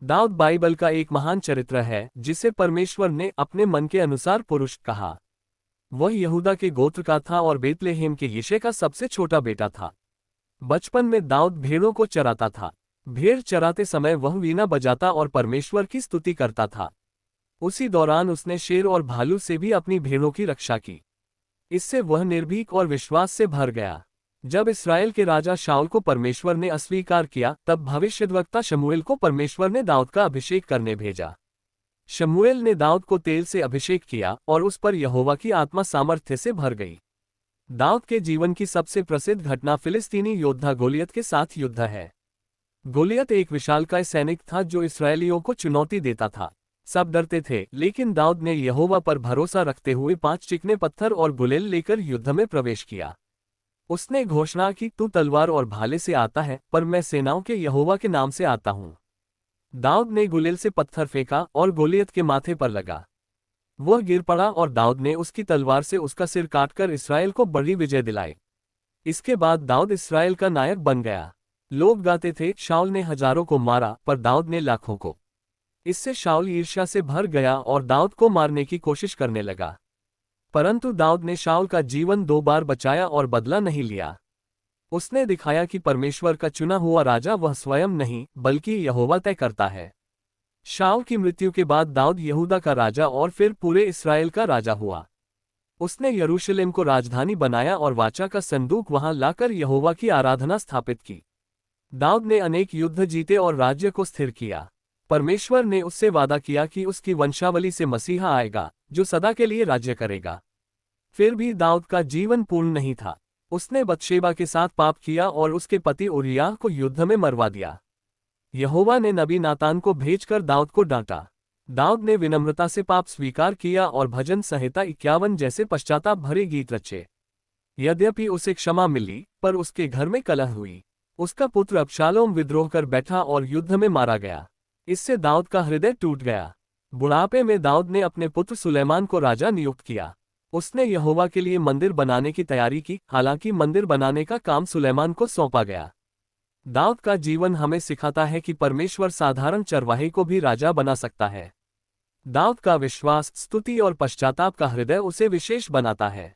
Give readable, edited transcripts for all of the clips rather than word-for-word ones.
Dawood Bible का एक महान चरित्र है जिसे परमेश्वर ने अपने मन के अनुसार पुरुष कहा। वह यहूदा के गोत्र का था और बेतलेहेम के यिशै का सबसे छोटा बेटा था। बचपन में दाऊद भेड़ों को चराता था। भेड़ चराते समय वह वीणा बजाता और परमेश्वर की स्तुति करता था। उसी दौरान उसने शेर और भालू से भी अपनी भेड़ों की रक्षा की। इससे वह निर्भीक और विश्वास से भर गया। जब इस्राएल के राजा शाऊल को परमेश्वर ने अस्वीकार किया, तब भविष्यद्वक्ता शमूएल को परमेश्वर ने दाऊद का अभिषेक करने भेजा। शमूएल ने दाऊद को तेल से अभिषेक किया और उस पर यहोवा की आत्मा सामर्थ्य से भर गई। दाऊद के जीवन की सबसे प्रसिद्ध घटना फिलिस्तीनी योद्धा गोलियत के साथ युद्ध है। गोलियत एक विशालकाय सैनिक था जो इस्राएलियों को चुनौती देता था। सब डरते थे, लेकिन दाऊद ने यहोवा पर भरोसा रखते हुए 5 चिकने पत्थर और गुलेल लेकर युद्ध में प्रवेश किया। उसने घोषणा की, तू तलवार और भाले से आता है, पर मैं सेनाओं के यहोवा के नाम से आता हूँ। दाऊद ने गुलेल से पत्थर फेंका और गोलियत के माथे पर लगा। वह गिर पड़ा और दाऊद ने उसकी तलवार से उसका सिर काटकर इस्राएल को बड़ी विजय दिलाई। इसके बाद दाऊद इस्राएल का नायक बन गया। लोग गाते थे, शाऊल ने हजारों को मारा पर दाऊद ने लाखों को। इससे शाऊल ईर्ष्या से भर गया और दाऊद को मारने की कोशिश करने लगा। परंतु दाऊद ने शाऊल का जीवन 2 बार बचाया और बदला नहीं लिया। उसने दिखाया कि परमेश्वर का चुना हुआ राजा वह स्वयं नहीं, बल्कि यहोवा तय करता है। शाऊल की मृत्यु के बाद दाऊद यहूदा का राजा और फिर पूरे इस्राएल का राजा हुआ। उसने यरूशलेम को राजधानी बनाया और वाचा का संदूक वहां लाकर यहोवा की आराधना स्थापित की। दाऊद ने अनेक युद्ध जीते और राज्य को स्थिर किया। परमेश्वर ने उससे वादा किया कि उसकी वंशावली से मसीहा आएगा जो सदा के लिए राज्य करेगा। फिर भी दाऊद का जीवन पूर्ण नहीं था। उसने बतशेबा के साथ पाप किया और उसके पति उरिय्याह को युद्ध में मरवा दिया। यहोवा ने नबी नातान को भेजकर दाऊद को डांटा। दाऊद ने विनम्रता से पाप स्वीकार किया और भजन संहिता 51 जैसे पश्चाताप भरे गीत रचे। यद्यपि उसे क्षमा मिली, पर उसके घर में कलह हुई। उसका पुत्र अबशालोम विद्रोह कर बैठा और युद्ध में मारा गया। इससे दाऊद का हृदय टूट गया। बुढ़ापे में दाऊद ने अपने पुत्र सुलेमान को राजा नियुक्त किया। उसने यहोवा के लिए मंदिर बनाने की तैयारी की, हालांकि मंदिर बनाने का काम सुलेमान को सौंपा गया। दाऊद का जीवन हमें सिखाता है कि परमेश्वर साधारण चरवाहे को भी राजा बना सकता है। दाऊद का विश्वास, स्तुति और पश्चाताप का हृदय उसे विशेष बनाता है।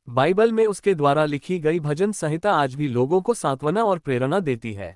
बाइबल में उसके द्वारा लिखी गई भजन संहिता आज भी लोगों को सांत्वना और प्रेरणा देती है।